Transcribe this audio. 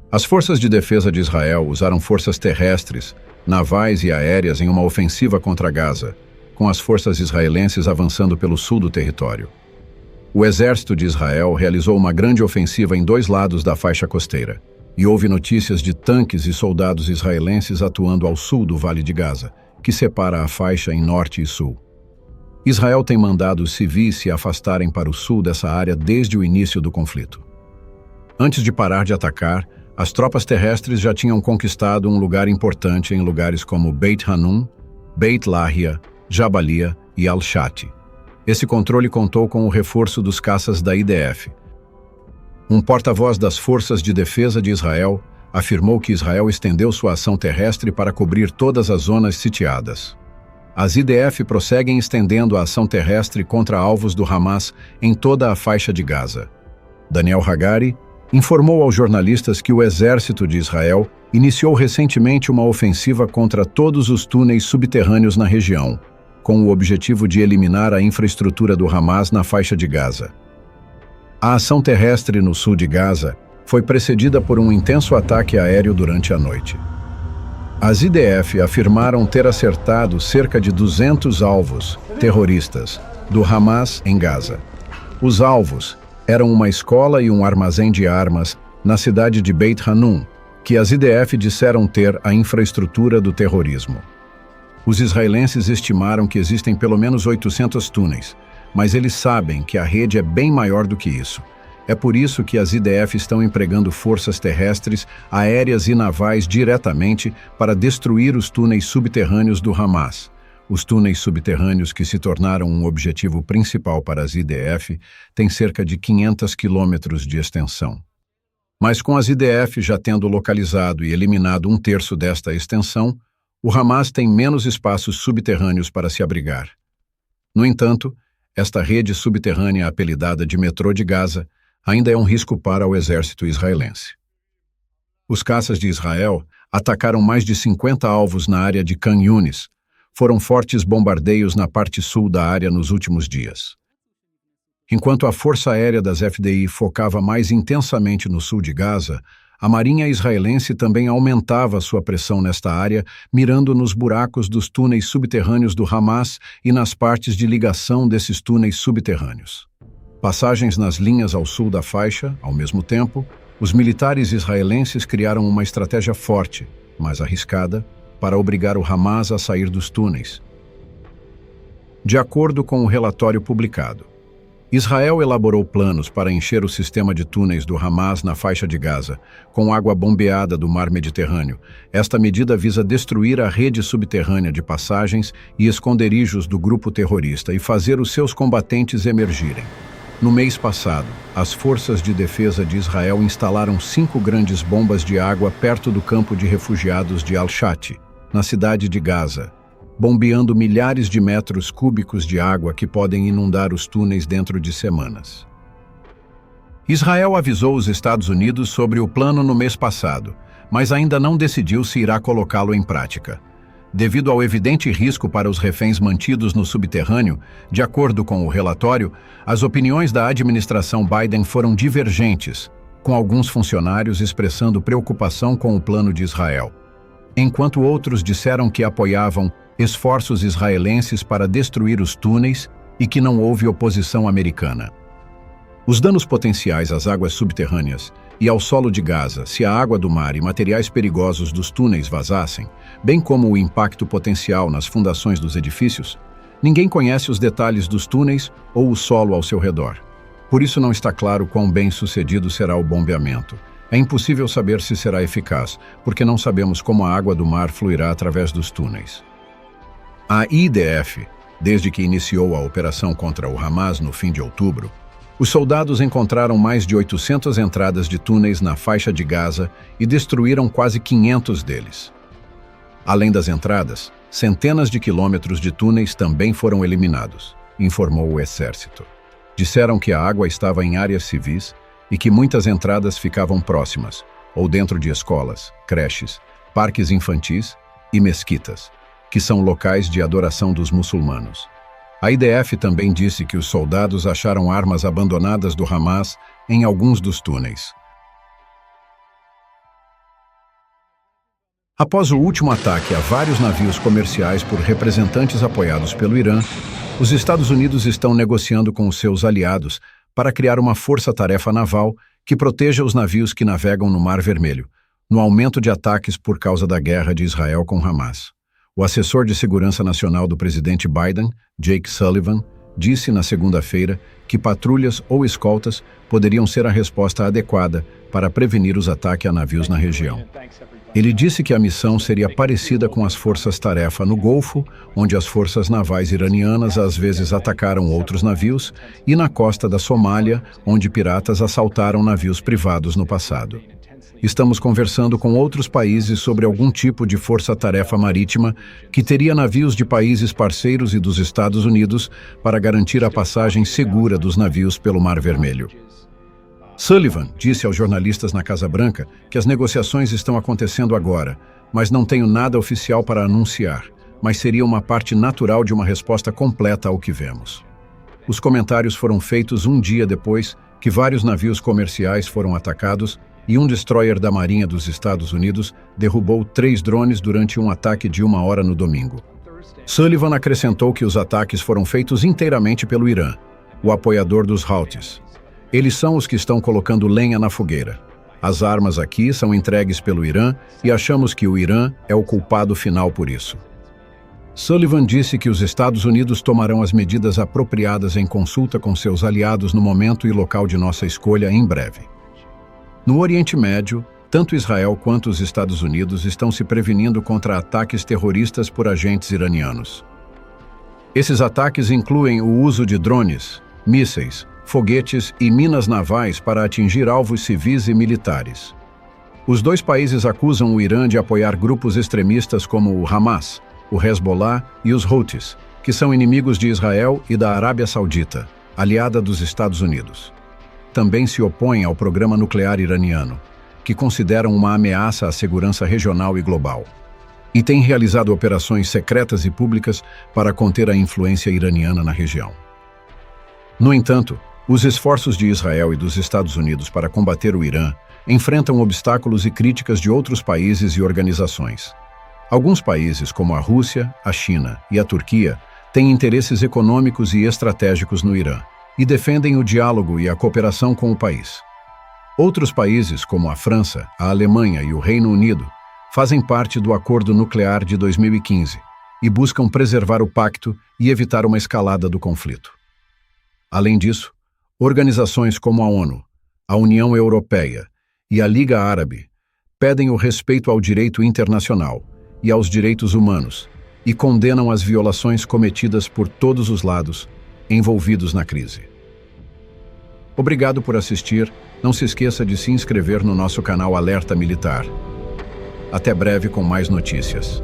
As forças de defesa de Israel usaram forças terrestres, navais e aéreas em uma ofensiva contra Gaza, com as forças israelenses avançando pelo sul do território. O exército de Israel realizou uma grande ofensiva em 2 lados da faixa costeira, e houve notícias de tanques e soldados israelenses atuando ao sul do Vale de Gaza, que separa a faixa em norte e sul. Israel tem mandado os civis se afastarem para o sul dessa área desde o início do conflito. Antes de parar de atacar, as tropas terrestres já tinham conquistado um lugar importante em lugares como Beit Hanun, Beit Lahia, Jabalia e Al-Shati. Esse controle contou com o reforço dos caças da IDF. Um porta-voz das Forças de Defesa de Israel afirmou que Israel estendeu sua ação terrestre para cobrir todas as zonas sitiadas. As IDF prosseguem estendendo a ação terrestre contra alvos do Hamas em toda a faixa de Gaza. Daniel Hagari informou aos jornalistas que o exército de Israel iniciou recentemente uma ofensiva contra todos os túneis subterrâneos na região, com o objetivo de eliminar a infraestrutura do Hamas na faixa de Gaza. A ação terrestre no sul de Gaza foi precedida por um intenso ataque aéreo durante a noite. As IDF afirmaram ter acertado cerca de 200 alvos terroristas do Hamas em Gaza. Os alvos eram uma escola e um armazém de armas na cidade de Beit Hanun, que as IDF disseram ter a infraestrutura do terrorismo. Os israelenses estimaram que existem pelo menos 800 túneis, mas eles sabem que a rede é bem maior do que isso. É por isso que as IDF estão empregando forças terrestres, aéreas e navais diretamente para destruir os túneis subterrâneos do Hamas. Os túneis subterrâneos, que se tornaram um objetivo principal para as IDF, têm cerca de 500 quilômetros de extensão. Mas com as IDF já tendo localizado e eliminado 1/3 desta extensão, o Hamas tem menos espaços subterrâneos para se abrigar. No entanto, esta rede subterrânea apelidada de Metrô de Gaza ainda é um risco para o exército israelense. Os caças de Israel atacaram mais de 50 alvos na área de Khan Yunis. Foram fortes bombardeios na parte sul da área nos últimos dias. Enquanto a Força Aérea das FDI focava mais intensamente no sul de Gaza, a Marinha israelense também aumentava sua pressão nesta área, mirando nos buracos dos túneis subterrâneos do Hamas e nas partes de ligação desses túneis subterrâneos. Passagens nas linhas ao sul da faixa, ao mesmo tempo, os militares israelenses criaram uma estratégia forte, mas arriscada, para obrigar o Hamas a sair dos túneis. De acordo com o relatório publicado, Israel elaborou planos para encher o sistema de túneis do Hamas na faixa de Gaza, com água bombeada do mar Mediterrâneo. Esta medida visa destruir a rede subterrânea de passagens e esconderijos do grupo terrorista e fazer os seus combatentes emergirem. No mês passado, as forças de defesa de Israel instalaram 5 grandes bombas de água perto do campo de refugiados de Al-Shati, na cidade de Gaza, bombeando milhares de metros cúbicos de água que podem inundar os túneis dentro de semanas. Israel avisou os Estados Unidos sobre o plano no mês passado, mas ainda não decidiu se irá colocá-lo em prática. Devido ao evidente risco para os reféns mantidos no subterrâneo, de acordo com o relatório, as opiniões da administração Biden foram divergentes, com alguns funcionários expressando preocupação com o plano de Israel, enquanto outros disseram que apoiavam esforços israelenses para destruir os túneis e que não houve oposição americana. Os danos potenciais às águas subterrâneas e ao solo de Gaza, se a água do mar e materiais perigosos dos túneis vazassem, bem como o impacto potencial nas fundações dos edifícios, ninguém conhece os detalhes dos túneis ou o solo ao seu redor. Por isso não está claro quão bem-sucedido será o bombeamento. É impossível saber se será eficaz, porque não sabemos como a água do mar fluirá através dos túneis. A IDF, desde que iniciou a operação contra o Hamas no fim de outubro, os soldados encontraram mais de 800 entradas de túneis na faixa de Gaza e destruíram quase 500 deles. Além das entradas, centenas de quilômetros de túneis também foram eliminados, informou o exército. Disseram que a água estava em áreas civis e que muitas entradas ficavam próximas, ou dentro de escolas, creches, parques infantis e mesquitas, que são locais de adoração dos muçulmanos. A IDF também disse que os soldados acharam armas abandonadas do Hamas em alguns dos túneis. Após o último ataque a vários navios comerciais por representantes apoiados pelo Irã, os Estados Unidos estão negociando com os seus aliados para criar uma força-tarefa naval que proteja os navios que navegam no Mar Vermelho, no aumento de ataques por causa da guerra de Israel com Hamas. O assessor de segurança nacional do presidente Biden, Jake Sullivan, disse na segunda-feira que patrulhas ou escoltas poderiam ser a resposta adequada para prevenir os ataques a navios na região. Ele disse que a missão seria parecida com as forças-tarefa no Golfo, onde as forças navais iranianas às vezes atacaram outros navios, e na costa da Somália, onde piratas assaltaram navios privados no passado. Estamos conversando com outros países sobre algum tipo de força-tarefa marítima que teria navios de países parceiros e dos Estados Unidos para garantir a passagem segura dos navios pelo Mar Vermelho. Sullivan disse aos jornalistas na Casa Branca que as negociações estão acontecendo agora, mas não tenho nada oficial para anunciar, mas seria uma parte natural de uma resposta completa ao que vemos. Os comentários foram feitos um dia depois que vários navios comerciais foram atacados e um destroyer da Marinha dos Estados Unidos derrubou 3 drones durante um ataque de 1 hora no domingo. Sullivan acrescentou que os ataques foram feitos inteiramente pelo Irã, o apoiador dos Houthis. Eles são os que estão colocando lenha na fogueira. As armas aqui são entregues pelo Irã e achamos que o Irã é o culpado final por isso. Sullivan disse que os Estados Unidos tomarão as medidas apropriadas em consulta com seus aliados no momento e local de nossa escolha em breve. No Oriente Médio, tanto Israel quanto os Estados Unidos estão se prevenindo contra ataques terroristas por agentes iranianos. Esses ataques incluem o uso de drones, mísseis, foguetes e minas navais para atingir alvos civis e militares. Os dois países acusam o Irã de apoiar grupos extremistas como o Hamas, o Hezbollah e os Houthis, que são inimigos de Israel e da Arábia Saudita, aliada dos Estados Unidos. Também se opõem ao programa nuclear iraniano, que consideram uma ameaça à segurança regional e global, e têm realizado operações secretas e públicas para conter a influência iraniana na região. No entanto, os esforços de Israel e dos Estados Unidos para combater o Irã enfrentam obstáculos e críticas de outros países e organizações. Alguns países, como a Rússia, a China e a Turquia, têm interesses econômicos e estratégicos no Irã e defendem o diálogo e a cooperação com o país. Outros países, como a França, a Alemanha e o Reino Unido, fazem parte do Acordo Nuclear de 2015 e buscam preservar o pacto e evitar uma escalada do conflito. Além disso, organizações como a ONU, a União Europeia e a Liga Árabe pedem o respeito ao direito internacional e aos direitos humanos e condenam as violações cometidas por todos os lados envolvidos na crise. Obrigado por assistir. Não se esqueça de se inscrever no nosso canal Alerta Militar. Até breve com mais notícias.